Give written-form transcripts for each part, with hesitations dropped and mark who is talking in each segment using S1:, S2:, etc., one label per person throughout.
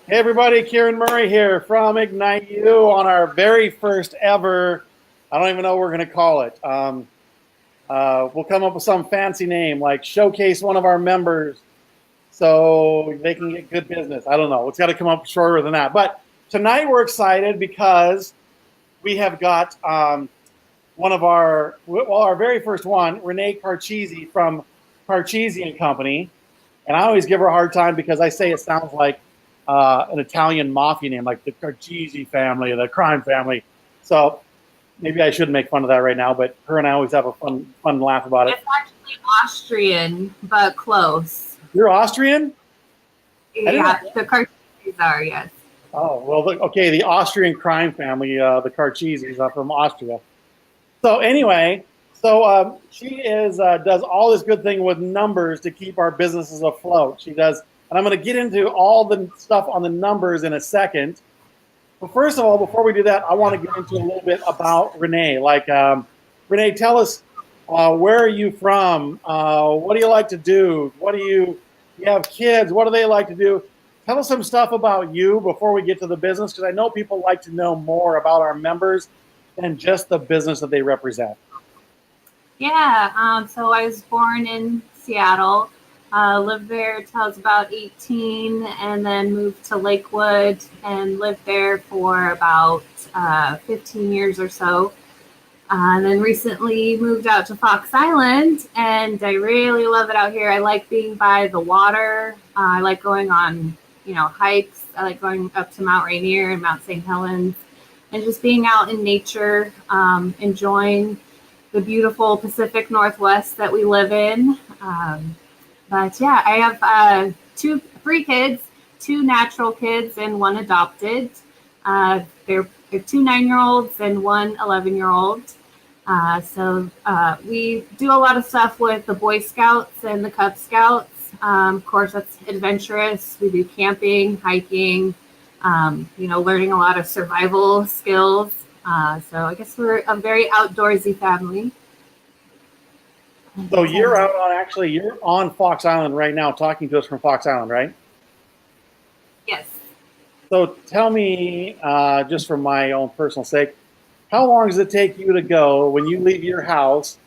S1: Hey everybody, Kieran Murray here from IgniteU on our very first ever, I don't even know what we're going to call it. We'll come up with some fancy name like showcase one of our members so they can get good business. I don't know. It's got to come up shorter than that. But tonight we're excited because we have got one of our very first one, Renee Karchesy from Karchesy Company. And I always give her a hard time because I say it sounds like an Italian mafia name, like the Karchesy family, the crime family. So maybe I shouldn't make fun of that right now, but her and I always have a fun laugh about it.
S2: It's actually Austrian, but close.
S1: You're Austrian?
S2: Yeah, the Karchesys are, yes.
S1: Oh, well, okay, the Austrian crime family, the Karchesy's are from Austria. So anyway, she does all this good thing with numbers to keep our businesses afloat. She does, and I'm going to get into all the stuff on the numbers in a second. But first of all, before we do that, I want to get into a little bit about Renee. Like, Renee, tell us, where are you from? What do you like to do? You have kids? What do they like to do? Tell us some stuff about you before we get to the business, because I know people like to know more about our members than just the business that they represent.
S2: Yeah, so I was born in Seattle, lived there till I was about 18, and then moved to Lakewood and lived there for about 15 years or so. And then recently moved out to Fox Island, and I really love it out here. I like being by the water. I like going on, hikes. I like going up to Mount Rainier and Mount St. Helens, and just being out in nature, enjoying the beautiful Pacific Northwest that we live in. But yeah, I have three kids, 2 natural kids and 1 adopted. They're 2 9-year-olds and 1 11-year-old. So we do a lot of stuff with the Boy Scouts and the Cub Scouts. Of course, that's adventurous. We do camping, hiking, learning a lot of survival skills. So I guess we're a very outdoorsy family.
S1: So you're on Fox Island right now, talking to us from Fox Island, right?
S2: Yes.
S1: So tell me, just for my own personal sake, how long does it take you to go when you leave your house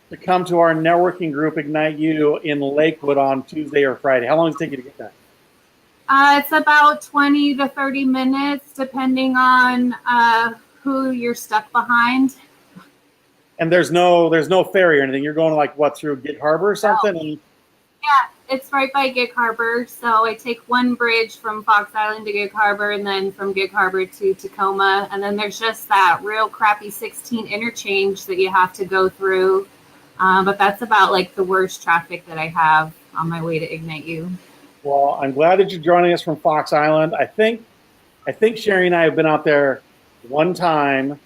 S1: to come to our networking group, IgniteU, in Lakewood on Tuesday or Friday? How long does it take you to get there?
S2: It's about 20 to 30 minutes, depending on who you're stuck behind.
S1: And there's no ferry or anything. You're going through Gig Harbor or something?
S2: No. Yeah, it's right by Gig Harbor. So I take one bridge from Fox Island to Gig Harbor, and then from Gig Harbor to Tacoma. And then there's just that real crappy 16 interchange that you have to go through. But that's about the worst traffic that I have on my way to IgniteU.
S1: Well, I'm glad that you're joining us from Fox Island. I think Sherry and I have been out there one time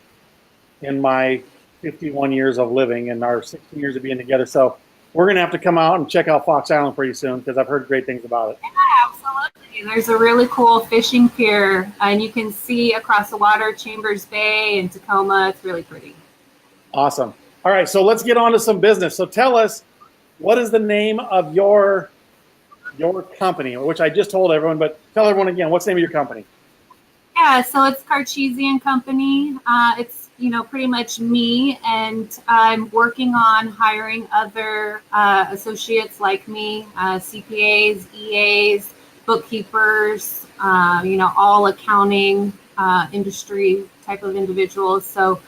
S1: in my 51 years of living and our 16 years of being together. So we're going to have to come out and check out Fox Island pretty soon, because I've heard great things about it.
S2: Yeah, absolutely. There's a really cool fishing pier, and you can see across the water Chambers Bay and Tacoma. It's really pretty.
S1: Awesome. All right, so let's get on to some business. So tell us, what is the name of your company, which I just told everyone, but tell everyone again, what's the name of your company?
S2: Yeah, so it's Karchesy Company. It's pretty much me, and I'm working on hiring other associates like me, CPAs, EAs, bookkeepers, all accounting industry type of individuals. So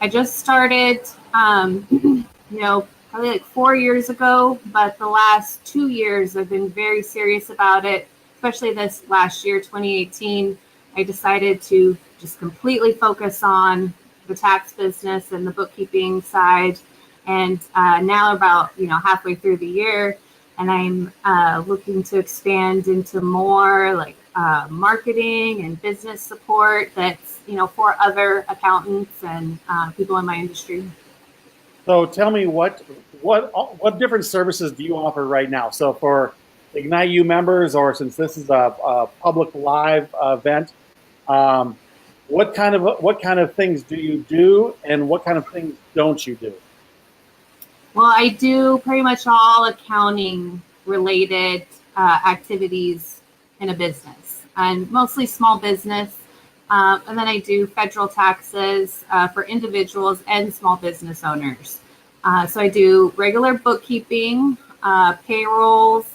S2: I just started, probably 4 years ago, but the last 2 years I've been very serious about it, especially this last year, 2018. I decided to just completely focus on the tax business and the bookkeeping side. And now about, halfway through the year, and I'm looking to expand into more marketing and business support that's, for other accountants and people in my industry.
S1: So tell me what different services do you offer right now? So for IgniteU members, or since this is a public live event, what kind of things do you do, and what kind of things don't you do?
S2: Well, I do pretty much all accounting related activities in a business. and mostly small business. And then I do federal taxes for individuals and small business owners. So I do regular bookkeeping, payrolls,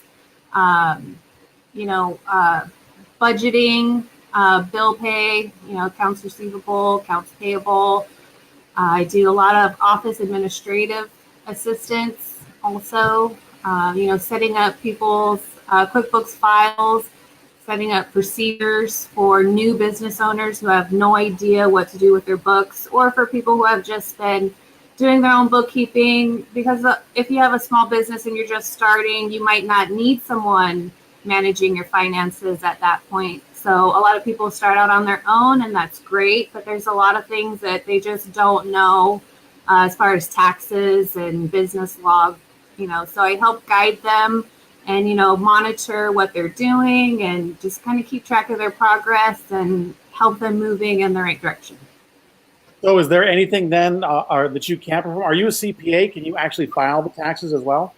S2: um, budgeting, bill pay, accounts receivable, accounts payable. I do a lot of office administrative assistance also, setting up people's QuickBooks files, setting up procedures for new business owners who have no idea what to do with their books, or for people who have just been doing their own bookkeeping. Because if you have a small business and you're just starting, you might not need someone managing your finances at that point. So a lot of people start out on their own, and that's great, but there's a lot of things that they just don't know as far as taxes and business law, so I help guide them and, monitor what they're doing and just kind of keep track of their progress and help them moving in the right direction.
S1: So is there anything then that you can't perform? Are you a CPA? Can you actually file the taxes as well?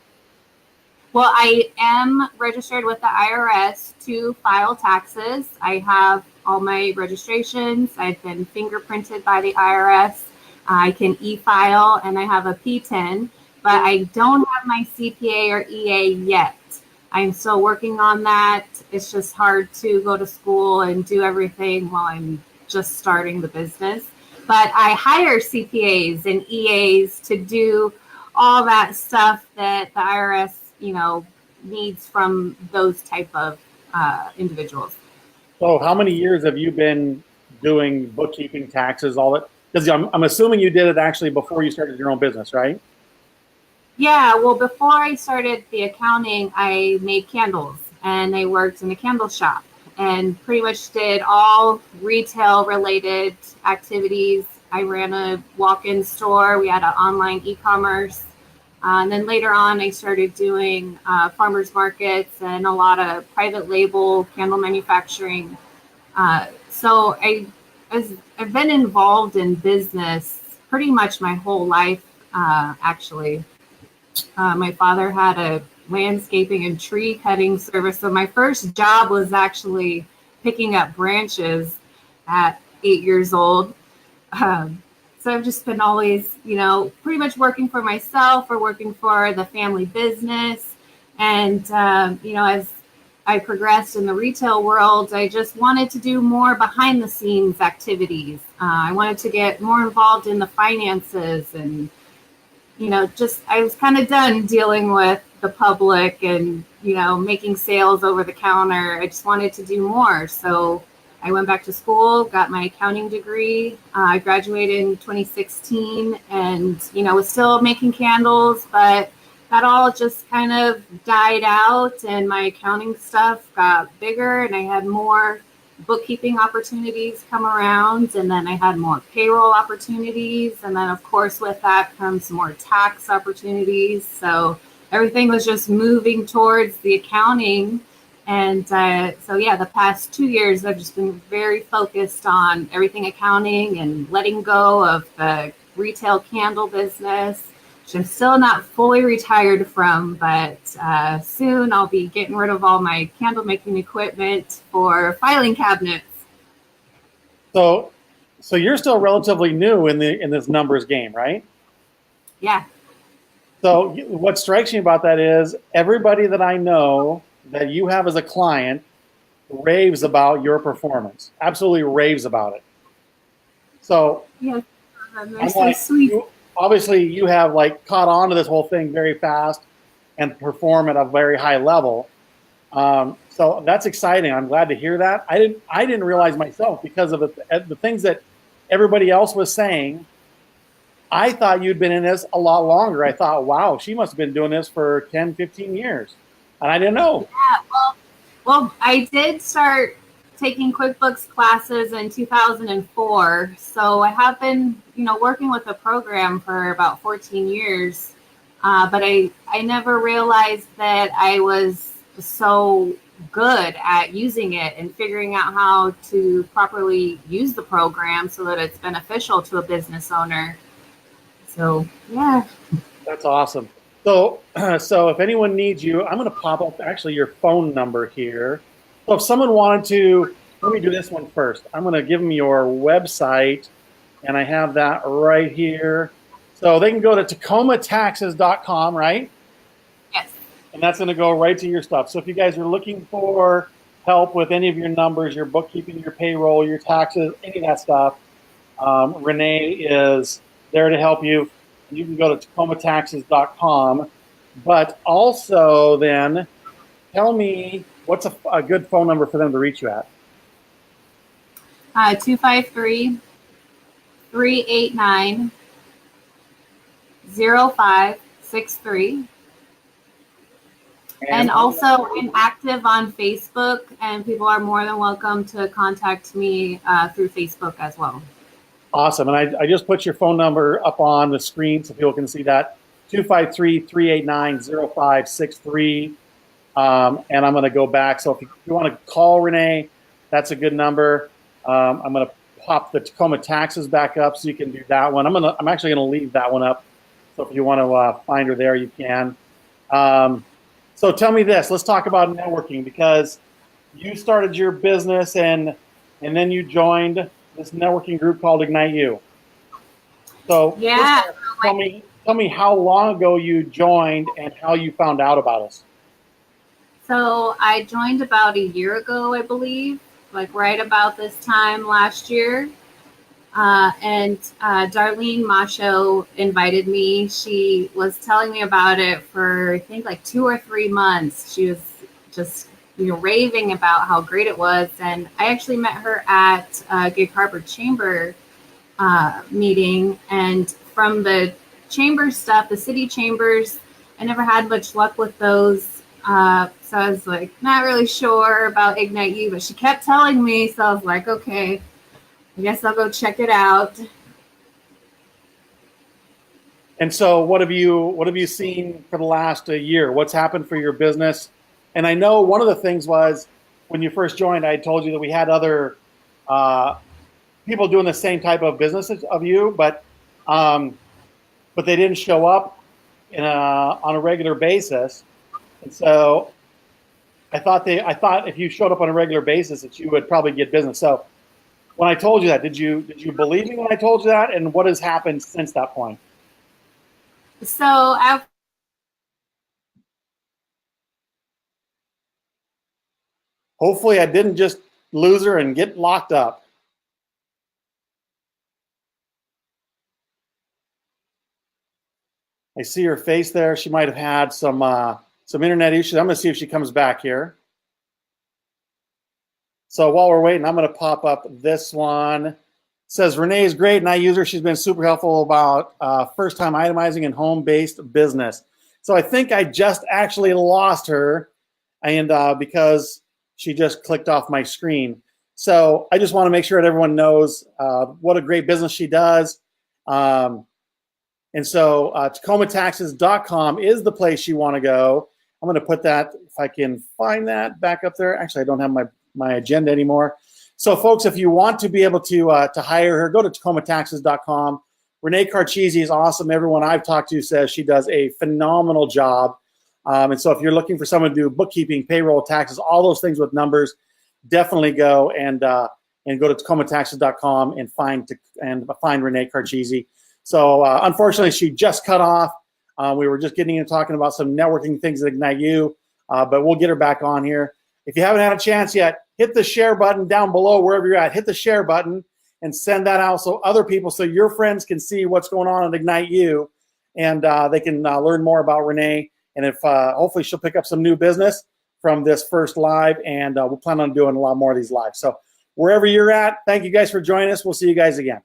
S2: Well, I am registered with the IRS to file taxes. I have all my registrations. I've been fingerprinted by the IRS. I can e-file, and I have a P10, but I don't have my CPA or EA yet. I'm still working on that. It's just hard to go to school and do everything while I'm just starting the business. But I hire CPAs and EAs to do all that stuff that the IRS needs from those type of individuals.
S1: So how many years have you been doing bookkeeping, taxes, all that? Because I'm assuming you did it actually before you started your own business, right?
S2: Yeah, well, before I started the accounting, I made candles, and I worked in a candle shop and pretty much did all retail related activities. I ran a walk-in store. We had an online e-commerce. And then later on, I started doing farmers markets and a lot of private label candle manufacturing. So I've been involved in business pretty much my whole life, actually. My father had a landscaping and tree cutting service. So my first job was actually picking up branches at 8 years old. So I've just been always, pretty much working for myself or working for the family business. And, as I progressed in the retail world, I just wanted to do more behind the scenes activities. I wanted to get more involved in the finances and, I was kind of done dealing with the public and, making sales over the counter. I just wanted to do more. So I went back to school, got my accounting degree. I graduated in 2016 and, was still making candles, but that all just kind of died out and my accounting stuff got bigger and I had more bookkeeping opportunities come around, and then I had more payroll opportunities, and then of course with that comes more tax opportunities. So everything was just moving towards the accounting. And the past 2 years I've just been very focused on everything accounting and letting go of the retail candle business, which I'm still not fully retired from, but soon I'll be getting rid of all my candle making equipment for filing cabinets.
S1: So you're still relatively new in this numbers game, right?
S2: Yeah.
S1: So what strikes me about that is everybody that I know that you have as a client raves about your performance, absolutely raves about it. So
S2: yeah, they're so sweet.
S1: Obviously you have caught on to this whole thing very fast and perform at a very high level. So that's exciting. I'm glad to hear that. I didn't realize myself because of the things that everybody else was saying. I thought you'd been in this a lot longer. I thought, wow, she must have been doing this for 10, 15 years. And I didn't know.
S2: Yeah, well, I did start taking QuickBooks classes in 2004. So I have been, working with the program for about 14 years. But I never realized that I was so good at using it and figuring out how to properly use the program so that it's beneficial to a business owner. So, yeah.
S1: That's awesome. So if anyone needs you, I'm going to pop up actually your phone number here. So if someone wanted to, let me do this one first. I'm going to give them your website, and I have that right here. So they can go to TacomaTaxes.com, right?
S2: Yes.
S1: And that's going to go right to your stuff. So if you guys are looking for help with any of your numbers, your bookkeeping, your payroll, your taxes, any of that stuff, Renee is there to help you. You can go to TacomaTaxes.com. But also then tell me what's a good phone number for them to reach you at.
S2: 253-389-0563. And also, I'm active on Facebook, and people are more than welcome to contact me through Facebook as well.
S1: Awesome. And I just put your phone number up on the screen so people can see that. 253-389-0563. And I'm going to go back. So if you want to call Renee, that's a good number. I'm going to pop the Tacoma Taxes back up so you can do that one. I'm actually going to leave that one up. So if you want to find her there, you can. So tell me this. Let's talk about networking, because you started your business and then you joined this networking group called IgniteU. So
S2: yeah,
S1: tell me how long ago you joined and how you found out about us.
S2: So I joined about a year ago, I believe, like right about this time last year. And Darlene Macho invited me. She was telling me about it for, I think, like 2 or 3 months. She was just raving about how great it was. And I actually met her at Gig Harbor Chamber meeting. And from the chamber stuff, the city chambers, I never had much luck with those. So I was like, not really sure about IgniteU, but she kept telling me. So I was like, okay, I guess I'll go check it out.
S1: And so what have you seen for the last year? What's happened for your business? And I know one of the things was when you first joined, I told you that we had other people doing the same type of businesses of you, but they didn't show up on a regular basis. And so I thought if you showed up on a regular basis that you would probably get business. So when I told you that, did you believe me when I told you that? And what has happened since that point?
S2: So
S1: hopefully I didn't just lose her and get locked up. I see her face there. She might have had some internet issues. I'm going to see if she comes back here. So while we're waiting, I'm going to pop up this one. It says, Renee is great, and I use her. She's been super helpful about first-time itemizing and home-based business. So I think I just actually lost her, and because she just clicked off my screen. So I just want to make sure that everyone knows what a great business she does. And so TacomaTaxes.com is the place you want to go. I'm going to put that, if I can find that, back up there. Actually, I don't have my agenda anymore. So folks, if you want to be able to hire her, go to TacomaTaxes.com. Renee Karchesy is awesome. Everyone I've talked to says she does a phenomenal job. And so if you're looking for someone to do bookkeeping, payroll, taxes, all those things with numbers, definitely go and go to TacomaTaxes.com and find Renee Karchesy. So unfortunately, she just cut off. We were just getting into talking about some networking things at IgniteU, but we'll get her back on here. If you haven't had a chance yet, hit the share button down below wherever you're at. Hit the share button and send that out so other people, so your friends can see what's going on at IgniteU, and they can learn more about Renee. And if hopefully she'll pick up some new business from this first live, and we'll plan on doing a lot more of these lives. So wherever you're at, thank you guys for joining us. We'll see you guys again.